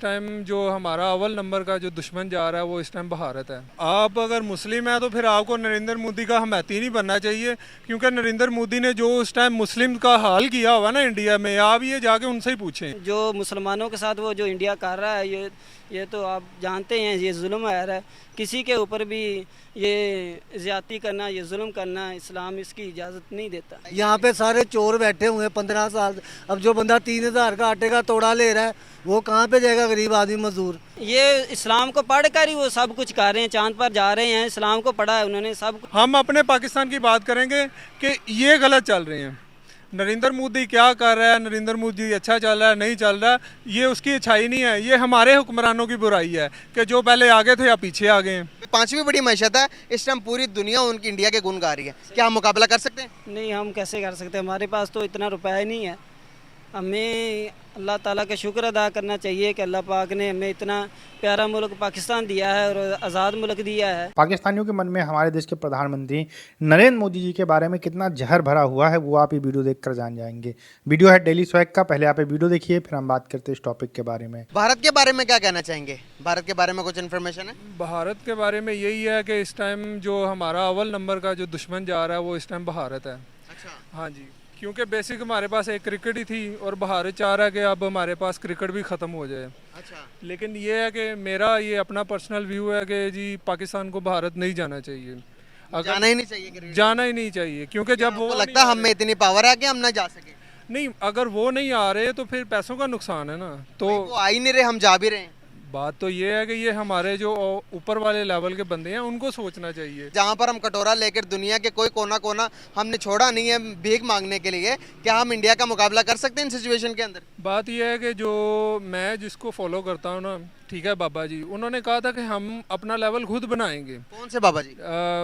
Time जो हमारा अव्वल नंबर का जो दुश्मन जा रहा है वो इस टाइम भारत है। आप अगर मुस्लिम हैं तो फिर आपको नरेंद्र मोदी का हमायती नहीं बनना चाहिए, क्योंकि नरेंद्र मोदी ने जो उस टाइम मुस्लिम का हाल किया हुआ ना इंडिया में, आप ये जाके उनसे ही पूछें। जो मुसलमानों के साथ वो जो इंडिया कर रहा है, ये तो आप जानते हैं, ये जुल्म है। किसी के ऊपर भी ये ज़्यादती करना, ये जुल्म करना, इस्लाम इसकी इजाज़त नहीं देता। यहाँ पे सारे चोर बैठे हुए हैं 15 साल। अब जो बंदा 3,000 का आटे का तोड़ा ले रहा है वो कहाँ पे जाएगा गरीब आदमी मजदूर। ये इस्लाम को पढ़ कर ही वो सब कुछ कर रहे हैं, चांद पर जा रहे हैं। इस्लाम को पढ़ा है उन्होंने सब। हम अपने पाकिस्तान की बात करेंगे कि ये गलत चल रहे हैं। नरेंद्र मोदी क्या कर रहा है, नरेंद्र मोदी अच्छा चल रहा है नहीं चल रहा, ये उसकी अच्छाई नहीं है, ये हमारे हुक्मरानों की बुराई है कि जो पहले आगे थे या पीछे आ गए हैं। पांचवी बड़ी मैशत है इस टाइम, पूरी दुनिया उनकी इंडिया के गुण गा रही है। क्या हम मुकाबला कर सकते हैं? नहीं, हम कैसे कर सकते हैं, हमारे पास तो इतना रुपया ही नहीं है। हमें अल्लाह ताला का शुक्र अदा करना चाहिए कि अल्लाह पाक ने हमें इतना प्यारा मुल्क पाकिस्तान दिया है और आज़ाद मुल्क दिया है। पाकिस्तानियों के मन में हमारे देश के प्रधानमंत्री नरेंद्र मोदी जी के बारे में कितना जहर भरा हुआ है वो आप ये वीडियो देखकर जान जाएंगे। वीडियो है डेली स्वैग का, पहले आप ये वीडियो देखिए फिर हम बात करते हैं इस टॉपिक के बारे में। भारत के बारे में क्या कहना चाहेंगे? भारत के बारे में कुछ इन्फॉर्मेशन है? भारत के बारे में यही है कि इस टाइम जो हमारा अव्वल नंबर का जो दुश्मन जा रहा है वो इस टाइम भारत है। अच्छा। हाँ जी, क्योंकि बेसिक हमारे पास एक क्रिकेट ही थी और भारत चाह रहा है कि अब हमारे पास क्रिकेट भी ख़त्म हो जाए। अच्छा। लेकिन ये है कि मेरा ये अपना पर्सनल व्यू है कि जी पाकिस्तान को भारत नहीं जाना चाहिए। जाना ही नहीं चाहिए क्रिकेट? जाना ही नहीं चाहिए, क्योंकि जब वो लगता है हम में इतनी पावर है कि हम ना जा सके? नहीं, अगर वो नहीं आ रहे तो फिर पैसों का नुकसान है ना। तो वो आ ही नहीं रहे, हम जा भी रहे हैं। बात तो ये है कि ये हमारे जो ऊपर वाले लेवल के बंदे हैं उनको सोचना चाहिए। जहाँ पर हम कटोरा लेकर दुनिया के कोई कोना कोना हमने छोड़ा नहीं है भीख मांगने के लिए, क्या हम इंडिया का मुकाबला कर सकते हैं इन सिचुएशन के अंदर? बात यह है कि जो मैं जिसको फॉलो करता हूँ ना, ठीक है, बाबा जी, उन्होंने कहा था कि हम अपना लेवल खुद बनाएंगे। कौन से बाबा जी?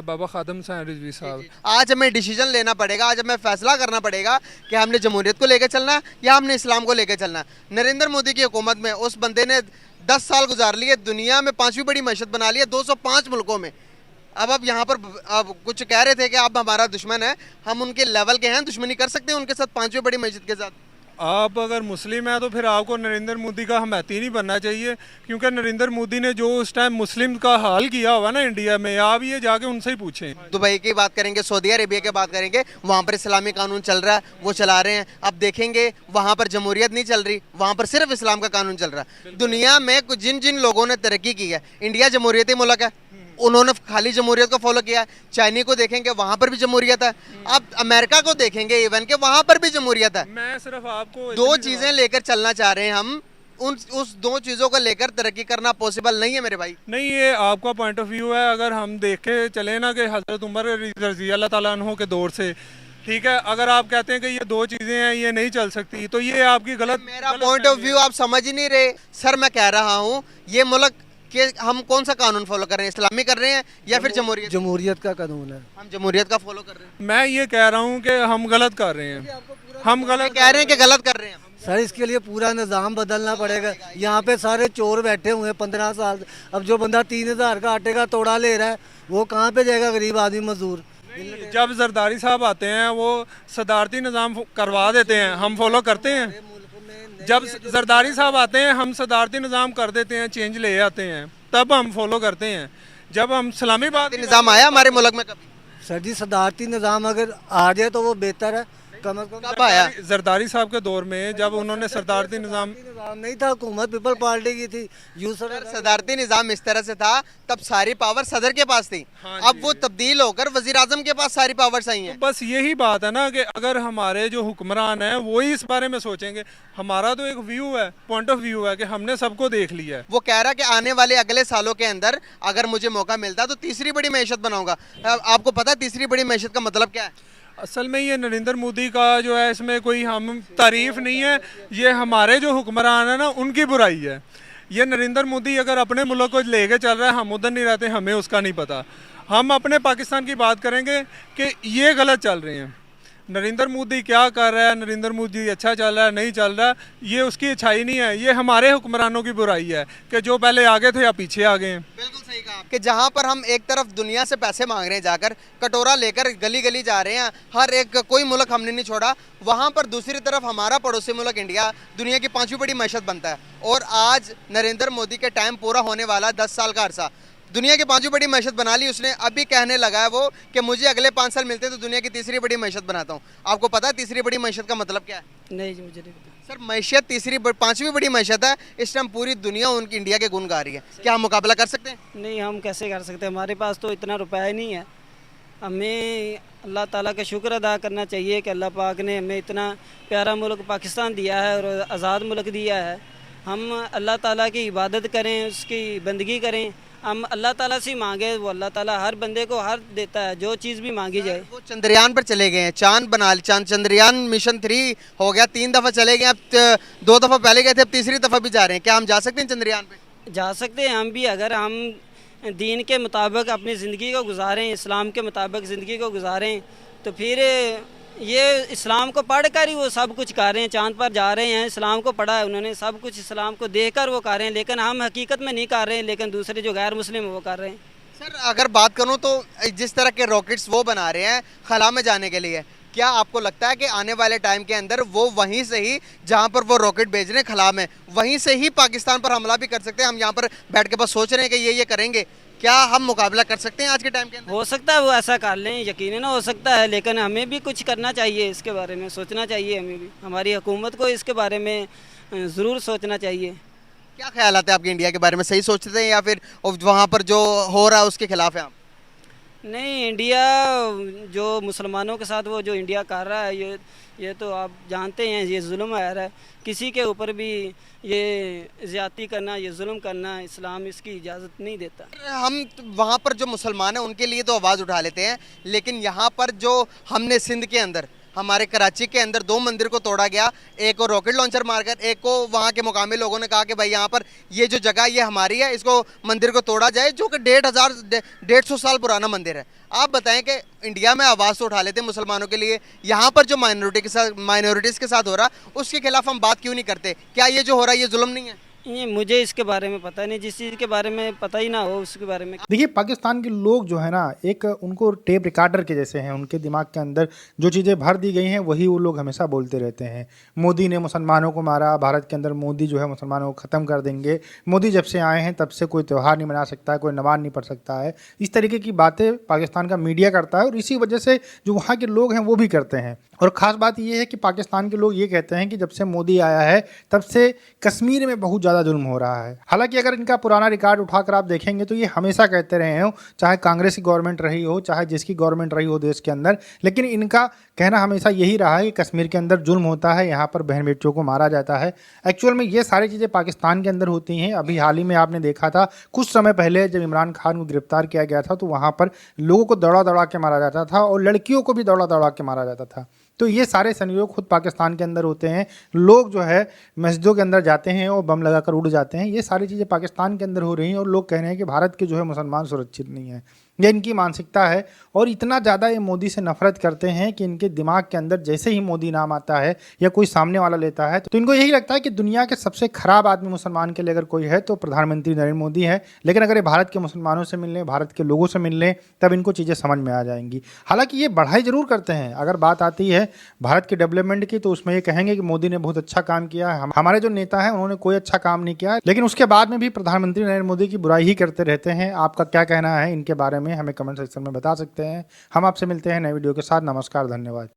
बाबा खादम हुसैन रिजवी साहब। आज हमें डिसीजन लेना पड़ेगा, आज हमें फैसला करना पड़ेगा कि हमने जमहूरियत को लेकर चलना या हमने इस्लाम को लेकर चलना। नरेंद्र मोदी की हुकूमत में उस बंदे ने 10 साल गुजार लिए, दुनिया में 5वीं बड़ी मैशत बना ली है 205 मुल्कों में। अब यहाँ पर अब कुछ कह रहे थे कि आप हमारा दुश्मन है, हम उनके लेवल के हैं, दुश्मनी कर सकते हैं उनके साथ 5वीं बड़ी मैशत के साथ? आप अगर मुस्लिम हैं तो फिर आपको नरेंद्र मोदी का हमायती नहीं बनना चाहिए, क्योंकि नरेंद्र मोदी ने जो उस टाइम मुस्लिम का हाल किया हुआ ना इंडिया में, आप ये जाके उनसे ही पूछें। दुबई की बात करेंगे, सऊदी अरेबिया की बात करेंगे, वहाँ पर इस्लामी कानून चल रहा है, वो चला रहे हैं। अब देखेंगे वहाँ पर जमहूरियत नहीं चल रही, वहाँ पर सिर्फ इस्लाम का कानून चल रहा है। दुनिया में जिन जिन लोगों ने तरक्की की है, इंडिया जमहूरियती मुल्क है, उन्होंने खाली जमहूरियत को फॉलो किया है। चाइना को देखेंगे वहाँ पर भी जमहूरियत है। अब अमेरिका को देखेंगे इवन के वहाँ पर भी जमहूरियत है। मैं सिर्फ आपको दो चीजें लेकर चलना चाह रहे हैं हम, उस दो चीजों को लेकर तरक्की करना पॉसिबल नहीं है मेरे भाई। नहीं, ये आपका पॉइंट ऑफ व्यू है। अगर हम देखे चले ना कि हजरत उमर रजी अल्लाह ताला अन्हु के दौर से, ठीक है, अगर आप कहते हैं कि ये दो चीजें हैं ये नहीं चल सकती, तो ये आपकी गलत। मेरा पॉइंट ऑफ व्यू आप समझ ही नहीं रहे सर। मैं कह रहा हूँ ये मुल्क कि हम कौन सा कानून फॉलो कर रहे हैं, इस्लामी कर रहे हैं या फिर जमहूरियत? जमहूरियत का कानून है, हम जमहूरियत का फॉलो कर रहे हैं। मैं ये कह रहा हूँ कि हम गलत कर रहे हैं, हम गलत कह रहे हैं कि गलत कर रहे हैं। सर इसके लिए पूरा निज़ाम बदलना पड़ेगा। यहाँ पे सारे चोर बैठे हुए हैं 15 साल। अब जो बंदा 3,000 का आटे का तोड़ा ले रहा है वो कहाँ पे जाएगा गरीब आदमी मजदूर। जब जरदारी साहब आते हैं वो सदारती निज़ाम करवा देते हैं, हम फॉलो करते हैं। जब जरदारी साहब आते हैं हम सदारती निज़ाम कर देते हैं, चेंज ले आते हैं, तब हम फॉलो करते हैं। जब हम इस्लामी बात निज़ाम आया हमारे मुल्क में कभी? सर जी सदारती निज़ाम अगर आ जाए तो वो बेहतर है। कम अज कम कब आया? जरदारी साहब के दौर में जब उन्होंने सदारती निज़ाम नहीं था, हुकूमत पीपल पार्टी की थी। सदारती निज़ाम इस तरह से था, तब सारी पावर सदर के पास थी। हाँ अब वो तब्दील होकर वजीर आजम के पास सारी पावर्स आई हैं। बस यही बात है ना कि अगर हमारे जो हुक्मरान हैं वही इस बारे में सोचेंगे। हमारा तो एक व्यू है, पॉइंट ऑफ व्यू है कि हमने सबको देख लिया है। वो कह रहा है कि आने वाले अगले सालों के अंदर अगर मुझे मौका मिलता तो तीसरी बड़ी मैशत बनाऊंगा। आपको पता है तीसरी बड़ी मैशत का मतलब क्या है? असल में ये नरेंद्र मोदी का जो है इसमें कोई हम तारीफ नहीं है, ये हमारे जो हुक्मरान है ना उनकी बुराई है। ये नरेंद्र मोदी अगर अपने मुल्क को लेके चल रहा है, हम उधर नहीं रहते, हमें उसका नहीं पता। हम अपने पाकिस्तान की बात करेंगे कि ये गलत चल रहे हैं। नरेंद्र मोदी क्या कर रहा है, नरेंद्र मोदी अच्छा चल रहा है नहीं चल रहा, ये उसकी अच्छाई नहीं है, ये हमारे हुक्मरानों की बुराई है कि जो पहले आगे थे या पीछे आ गए हैं। बिल्कुल सही कहा कि जहां पर हम एक तरफ दुनिया से पैसे मांग रहे हैं, जाकर कटोरा लेकर गली गली जा रहे हैं, हर एक कोई मुल्क हमने नहीं छोड़ा, वहां पर दूसरी तरफ हमारा पड़ोसी मुल्क इंडिया दुनिया की 5वीं बड़ी मैशत बनता है। और आज नरेंद्र मोदी के टाइम पूरा होने वाला 10 साल का अरसा, दुनिया की 5वीं बड़ी मैशत बना ली उसने। अभी कहने लगा है वो कि मुझे अगले 5 साल मिलते तो दुनिया की तीसरी बड़ी मैशत बनाता हूँ। आपको पता है तीसरी बड़ी मैशत का मतलब क्या है? नहीं जी, मुझे नहीं पता सर, मैशत 5वीं बड़ी मैशत है, इस टाइम पूरी दुनिया उनकी इंडिया के गुण गा रही है। क्या हम मुकाबला कर सकते हैं? नहीं, हम कैसे कर सकते, हमारे पास तो इतना रुपया ही नहीं है। हमें अल्लाह ताला का शुक्र अदा करना चाहिए कि अल्लाह पाक ने हमें इतना प्यारा मुल्क पाकिस्तान दिया है और आज़ाद मुल्क दिया है। हम अल्लाह ताला की इबादत करें, उसकी बंदगी करें, हम अल्लाह ताला से मांगे, वो अल्लाह ताला हर बंदे को हर देता है, जो चीज़ भी मांगी जाए। वो चंद्रयान पर चले गए हैं, चांद बना चंद्रयान मिशन 3 हो गया, 3 दफ़ा चले गए, अब 2 दफ़ा पहले गए थे, अब तीसरी दफ़ा भी जा रहे हैं। क्या हम जा सकते हैं चंद्रयान पे? जा सकते हैं हम भी, अगर हम दीन के मुताबिक अपनी ज़िंदगी को गुजारें, इस्लाम के मुताबिक ज़िंदगी को गुजारें, तो फिर ये इस्लाम को पढ़ कर ही वो सब कुछ कर रहे हैं, चांद पर जा रहे हैं, इस्लाम को पढ़ा है उन्होंने, सब कुछ इस्लाम को देखकर वो कर रहे हैं, लेकिन हम हकीकत में नहीं कर रहे हैं, लेकिन दूसरे जो गैर मुस्लिम है वो कर रहे हैं। सर, अगर बात करूं तो जिस तरह के रॉकेट्स वो बना रहे हैं खला में जाने के लिए, क्या आपको लगता है कि आने वाले टाइम के अंदर वो वहीं से ही जहां पर वो रॉकेट भेज रहे हैं खला में, वहीं से ही पाकिस्तान पर हमला भी कर सकते हैं? हम यहाँ पर बैठ के बस सोच रहे हैं कि ये करेंगे, क्या हम मुकाबला कर सकते हैं आज के टाइम के अंदर? हो सकता है वो ऐसा कर लें, यकीनन हो सकता है, लेकिन हमें भी कुछ करना चाहिए, इसके बारे में सोचना चाहिए, हमें भी, हमारी हुकूमत को इसके बारे में ज़रूर सोचना चाहिए। क्या ख्याल आते हैं आपके इंडिया के बारे में? सही सोचते हैं या फिर वहाँ पर जो हो रहा है उसके खिलाफ है आप? नहीं, इंडिया जो मुसलमानों के साथ वो जो इंडिया कर रहा है, ये तो आप जानते हैं, ये जुल्म आ रहा है, किसी के ऊपर भी ये ज़्यादती करना, ये जुल्म करना, इस्लाम इसकी इजाज़त नहीं देता। हम वहाँ पर जो मुसलमान हैं उनके लिए तो आवाज़ उठा लेते हैं, लेकिन यहाँ पर जो हमने सिंध के अंदर, हमारे कराची के अंदर 2 मंदिर को तोड़ा गया, एक को रॉकेट लॉन्चर मारकर, एक को वहाँ के मुकामी लोगों ने कहा कि भाई यहाँ पर ये जो जगह ये हमारी है, इसको मंदिर को तोड़ा जाए, जो कि 150 साल पुराना मंदिर है। आप बताएं कि इंडिया में आवाज़ तो उठा लेते हैं मुसलमानों के लिए, यहाँ पर जो माइनॉरिटीज़ के साथ हो रहा उसके खिलाफ हम बात क्यों नहीं करते? क्या ये जो हो रहा है ये जुल्म नहीं है? ये मुझे इसके बारे में पता नहीं, जिस चीज़ के बारे में पता ही ना हो उसके बारे में। देखिए, पाकिस्तान के लोग जो है ना, एक उनको टेप रिकॉर्डर के जैसे हैं, उनके दिमाग के अंदर जो चीज़ें भर दी गई हैं वही वो लोग हमेशा बोलते रहते हैं। मोदी ने मुसलमानों को मारा, भारत के अंदर मोदी जो है मुसलमानों को ख़त्म कर देंगे, मोदी जब से आए हैं तब से कोई त्यौहार नहीं मना सकता है, कोई नमाज नहीं पढ़ सकता है, इस तरीके की बातें पाकिस्तान का मीडिया करता है और इसी वजह से जो वहाँ के लोग हैं वो भी करते हैं। और ख़ास बात ये है कि पाकिस्तान के लोग ये कहते हैं कि जब से मोदी आया है तब से कश्मीर में बहुत ज़्यादा जुल्म हो रहा है। हालांकि अगर इनका पुराना रिकॉर्ड उठाकर आप देखेंगे तो ये हमेशा कहते रहे हो, चाहे कांग्रेस की गवर्नमेंट रही हो, चाहे जिसकी गवर्नमेंट रही हो देश के अंदर, लेकिन इनका कहना हमेशा यही रहा है कि कश्मीर के अंदर जुल्म होता है, यहाँ पर बहन बेटियों को मारा जाता है। एक्चुअल में ये सारी चीज़ें पाकिस्तान के अंदर होती हैं। अभी हाल ही में आपने देखा था, कुछ समय पहले जब इमरान खान को गिरफ्तार किया गया था तो वहाँ पर लोगों को दौड़ा दौड़ा के मारा जाता था और लड़कियों को भी दौड़ा दौड़ा के मारा जाता था। तो ये सारे संयोग खुद पाकिस्तान के अंदर होते हैं। लोग जो है मस्जिदों के अंदर जाते हैं और बम लगाकर उड़ जाते हैं। ये सारी चीज़ें पाकिस्तान के अंदर हो रही हैं और लोग कह रहे हैं कि भारत के जो है मुसलमान सुरक्षित नहीं है। ये इनकी मानसिकता है और इतना ज़्यादा ये मोदी से नफरत करते हैं कि इनके दिमाग के अंदर जैसे ही मोदी नाम आता है या कोई सामने वाला लेता है तो इनको यही लगता है कि दुनिया के सबसे खराब आदमी मुसलमान के लिए अगर कोई है तो प्रधानमंत्री नरेंद्र मोदी है। लेकिन अगर ये भारत के मुसलमानों से मिल लें, भारत के लोगों से मिल लें, तब इनको चीज़ें समझ में आ जाएंगी। हालांकि ये बढ़ाई जरूर करते हैं। अगर बात आती है भारत के डेवलपमेंट की तो उसमें ये कहेंगे कि मोदी ने बहुत अच्छा काम किया है, हमारे जो नेता हैं उन्होंने कोई अच्छा काम नहीं किया। लेकिन उसके बाद में भी प्रधानमंत्री नरेंद्र मोदी की बुराई ही करते रहते हैं। आपका क्या कहना है इनके बारे में हमें कमेंट सेक्शन में बता सकते हैं। हम आपसे मिलते हैं नए वीडियो के साथ। नमस्कार, धन्यवाद।